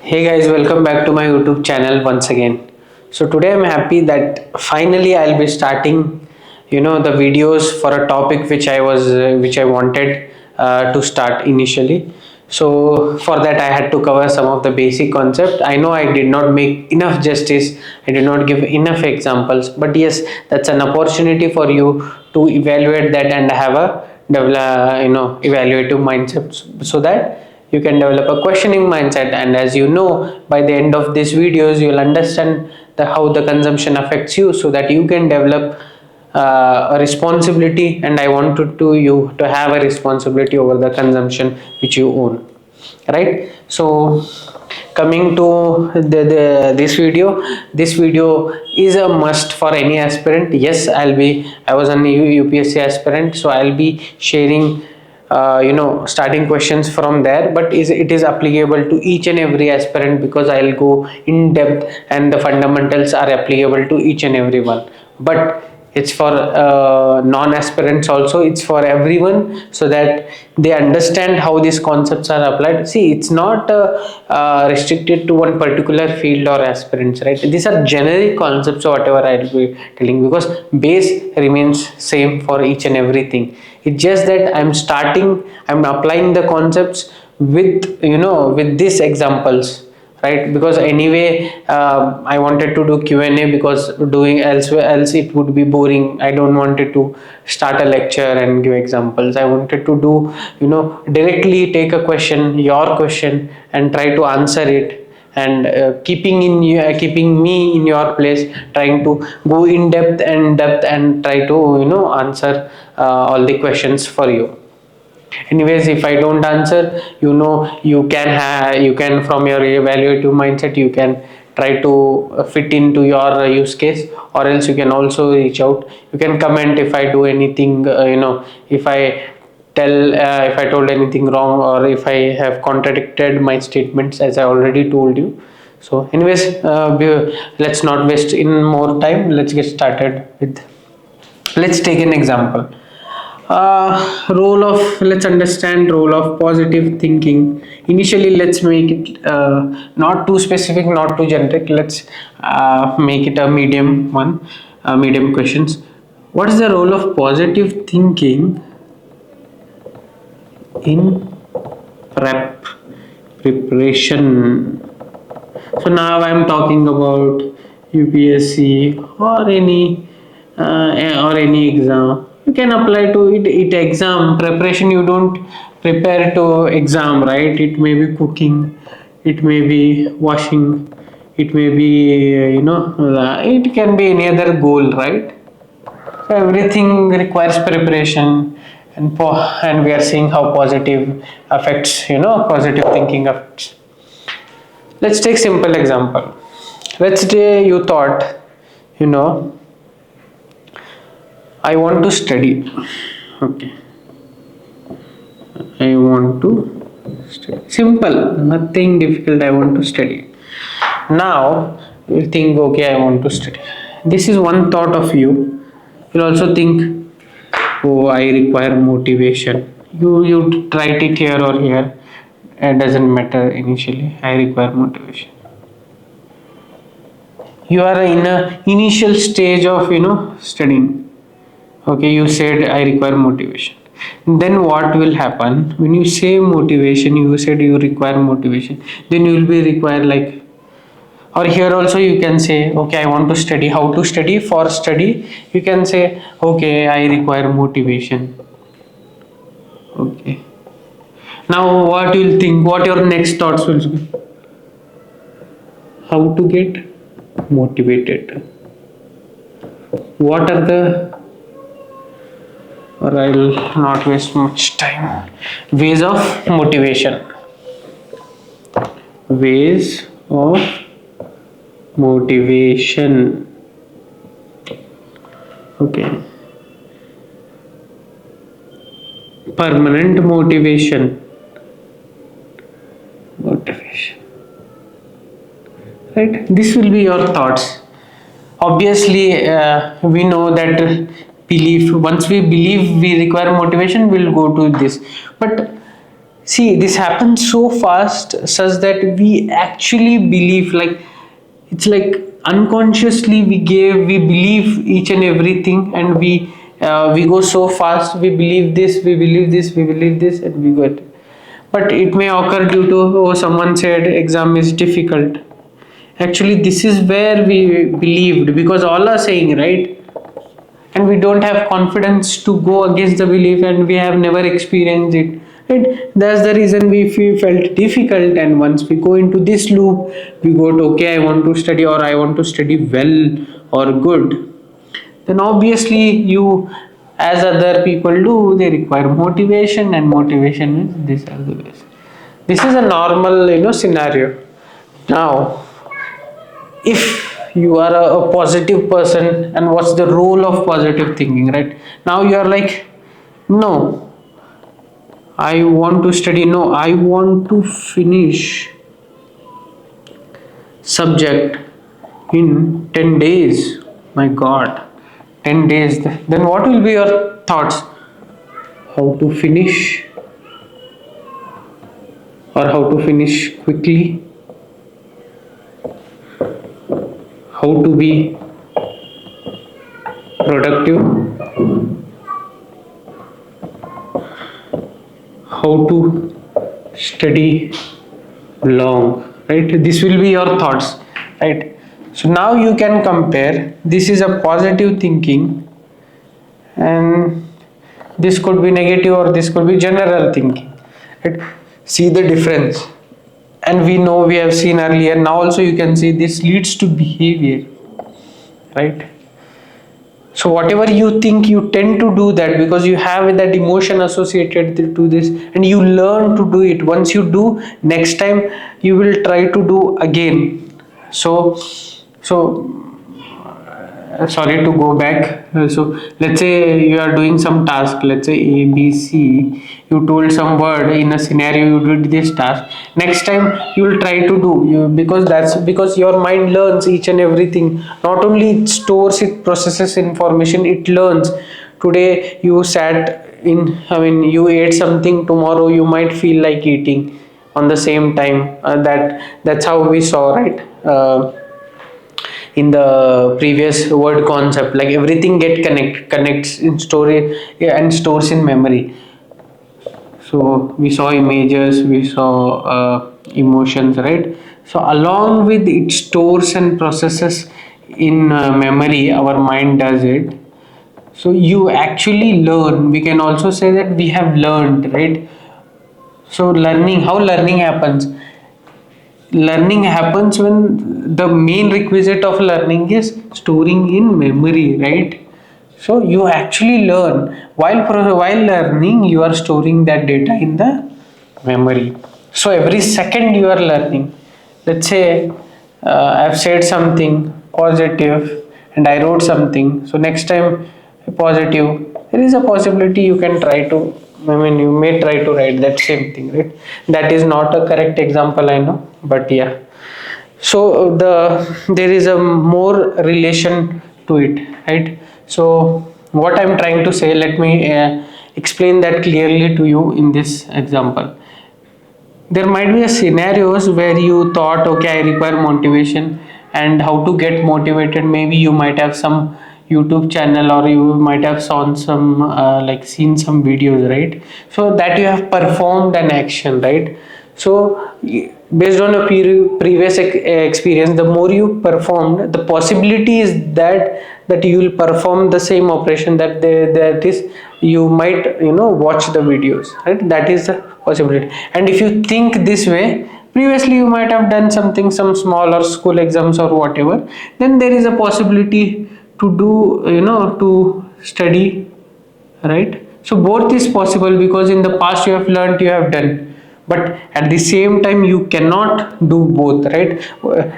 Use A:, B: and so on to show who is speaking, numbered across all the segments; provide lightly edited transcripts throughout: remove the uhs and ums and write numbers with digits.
A: Hey guys, welcome back to my YouTube channel once again. So today I'm happy that finally I'll be starting, the videos for a topic which I wanted to start initially. So for that I had to cover some of the basic concept. I know I did not make enough justice. I did not give enough examples, but yes, that's an opportunity for you to evaluate that and have a evaluative mindset so that you can develop a questioning mindset. And as you know, by the end of these videos you will understand how the consumption affects you, so that you can develop a responsibility. And I wanted to you to have a responsibility over the consumption which you own, right? So coming to this video is a must for any aspirant. Yes, I was an UPSC aspirant, so I'll be sharing starting questions from there, but it is applicable to each and every aspirant, because I'll go in depth and the fundamentals are applicable to each and every one. But it's for non-aspirants also, it's for everyone, so that they understand how these concepts are applied. See, it's not restricted to one particular field or aspirants, right? These are generic concepts, whatever I'll be telling, because base remains same for each and everything. It's just that I'm applying the concepts with with these examples, right? Because anyway, I wanted to do Q&A, because doing else it would be boring. I don't wanted to start a lecture and give examples. I wanted to do, directly take a question, your question, and try to answer it. And keeping me in your place, trying to go in depth and try to answer all the questions for you. Anyways, if I don't answer, you can, from your evaluative mindset, you can try to fit into your use case, or else you can also reach out. You can comment if I do anything, if I if I told anything wrong, or if I have contradicted my statements, as I already told you. So anyways, let's not waste in more time. Let's get started with, let's take an example. Role of Let's understand role of positive thinking. Initially, let's make it not too specific, not too generic. Let's make it a medium one, medium questions. What is the role of positive thinking in prep preparation? So now I'm talking about UPSC or any exam. You can apply to it exam preparation. You don't prepare to exam, right? It may be cooking, it may be washing, it may be it can be any other goal, right? So everything requires preparation. And we are seeing how positive affects, positive thinking affects. Let's take simple example. Let's say you thought, you know I want to study. Okay, I want to study. Simple, nothing difficult. I want to study. Now you think, okay, I want to study. This is one thought of you. You'll also think, oh, I require motivation. You write it here or here. It doesn't matter initially. I require motivation. You are in a initial stage of studying. Okay, you said I require motivation. Then what will happen when you say motivation? You said you require motivation, then you will be required, like, or here also you can say, okay, I want to study. How to study? For study you can say, okay, I require motivation. Okay, now what you'll think, what your next thoughts will be? How to get motivated? What are the, or I'll not waste much time, ways of motivation. Ways of motivation. Okay. Permanent motivation. Motivation. Right? This will be your thoughts. Obviously, we know that belief, once we believe we require motivation, we'll go to this. But See, this happens so fast such that we actually believe, like, it's like unconsciously we believe each and everything, and we go so fast, we believe this, we believe this, we believe this, and we go. But it may occur due to, oh, someone said exam is difficult. Actually, this is where we believed, because all are saying, right? And we don't have confidence to go against the belief, and we have never experienced it, right? That's the reason we felt difficult. And once we go into this loop, we go to, okay, I want to study, or I want to study well or good, then obviously you, as other people do, they require motivation, and motivation means these are the ways. This is a normal, scenario. Now, if you are a positive person, and what's the role of positive thinking, right? Now you are like, no, I want to study, no, I want to finish subject in 10 days. My god, 10 days. Then what will be your thoughts? How to finish, or how to finish quickly, how to be productive, how to study long, right? This will be your thoughts, right? So now you can compare, this is a positive thinking, and this could be negative, or this could be general thinking, right? See the difference. And we know, we have seen earlier, now also you can see this leads to behavior, right? So whatever you think, you tend to do that, because you have that emotion associated to this, and you learn to do it. Once you do, next time you will try to do again. So sorry to go back. So let's say you are doing some task, let's say ABC, you told some word in a scenario, you did this task. Next time you will try to do, because that's because your mind learns each and everything. Not only it stores, it processes information, it learns. Today you sat in, I mean, you ate something, tomorrow you might feel like eating on the same time. That's how we saw, right? In the previous word concept, like everything get connects in story, yeah, and stores in memory. So we saw images, we saw emotions, right? So along with it stores and processes in memory, our mind does it. So you actually learn, we can also say that we have learned, right? So learning, how learning happens? Learning happens when the main requisite of learning is storing in memory, right? So you actually learn while learning, you are storing that data in the memory. So every second you are learning. Let's say I've said something positive and I wrote something, so next time positive, there is a possibility you can try to, I mean, you may try to write that same thing, right? That is not a correct example, I know, but yeah. So there is a more relation to it, right? So what I'm trying to say, let me explain that clearly to you in this example. There might be a scenarios where you thought, okay, I require motivation, and how to get motivated. Maybe you might have some YouTube channel, or you might have seen some videos, right? So that you have performed an action, right? So based on a previous experience, the more you performed, the possibility is that you will perform the same operation, that is, you might, watch the videos, right? That is the possibility. And if you think this way, previously you might have done something, some small or school exams or whatever, then there is a possibility to do, to study, right? So both is possible, because in the past you have learned, you have done, but at the same time you cannot do both, right?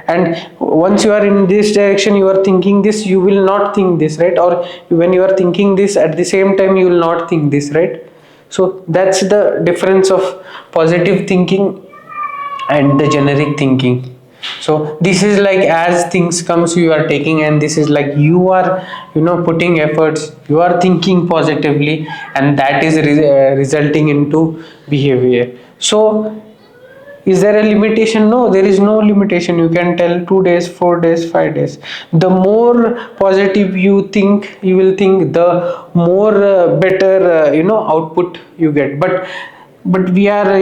A: And once you are in this direction, you are thinking this, you will not think this, right? Or when you are thinking this, at the same time you will not think this, right? So that's the difference of positive thinking and the generic thinking. So this is like, as things comes, you are taking, and this is like you are, putting efforts, you are thinking positively, and that is resulting into behavior. So is there a limitation? No, there is no limitation. You can tell 2 days, 4 days, 5 days. The more positive you think, you will think, the more better output you get. But we are,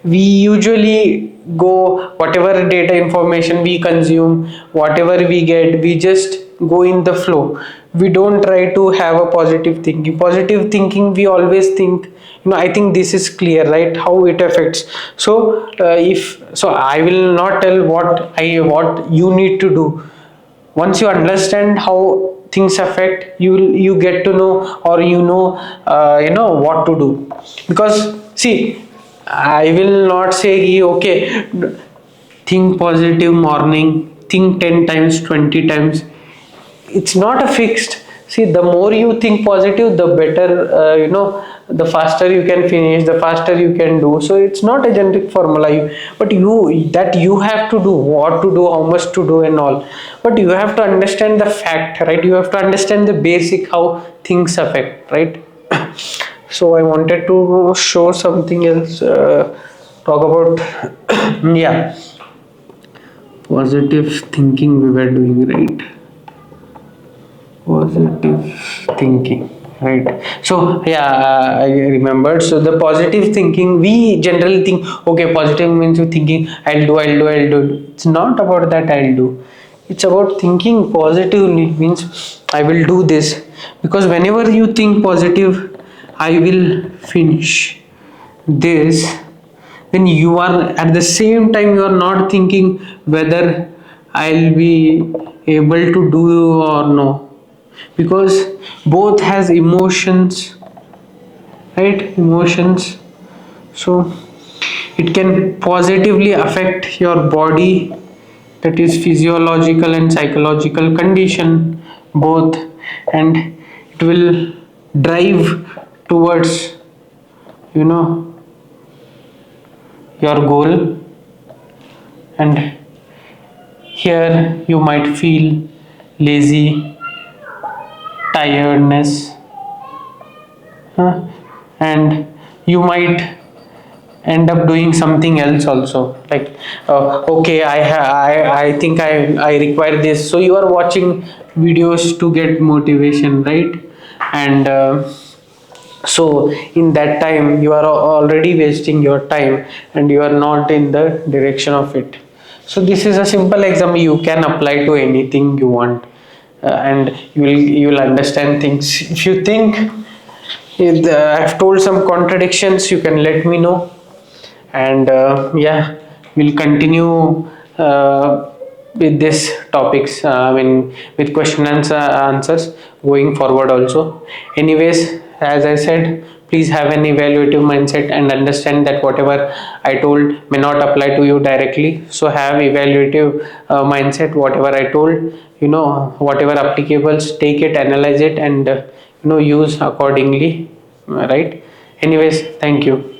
A: we usually go, whatever data information we consume, whatever we get, we just go in the flow. We don't try to have a positive thinking. We always think, I think this is clear, right, how it affects. So if so I will not tell what you need to do. Once you understand how things affect, you get to know, or what to do. Because see, I will not say, okay, think positive morning, think 10 times, 20 times. It's not a fixed. See, the more you think positive, the better, the faster you can finish, the faster you can do. So it's not a generic formula. But you have to do what to do, how much to do, and all. But you have to understand the fact, right? You have to understand the basic, how things affect, right? So I wanted to show something else, talk about yeah, positive thinking we were doing, right? Positive thinking, right? So yeah, I remembered. So the positive thinking, we generally think, okay, positive means you thinking, I'll do. It's not about that, I'll do. It's about thinking positively, means I will do this. Because whenever you think positive, I will finish this, when you are at the same time, you are not thinking whether I'll be able to do or no. Because both has emotions, right? Emotions. So it can positively affect your body, that is physiological and psychological condition both. And it will drive towards, you know your goal. And here you might feel lazy, tiredness, and you might end up doing something else also, like, okay, I think I require this, so you are watching videos to get motivation, right? And so in that time, you are already wasting your time, and you are not in the direction of it. So this is a simple example, you can apply to anything you want. And you will understand things. If you think, if I've told some contradictions, you can let me know. And yeah, we'll continue with this topics, I mean, with question and answers going forward also. Anyways, as I said, please have an evaluative mindset and understand that whatever I told may not apply to you directly. So have evaluative mindset. Whatever I told, whatever applicables, take it, analyze it, and use accordingly, right? Anyways, thank you.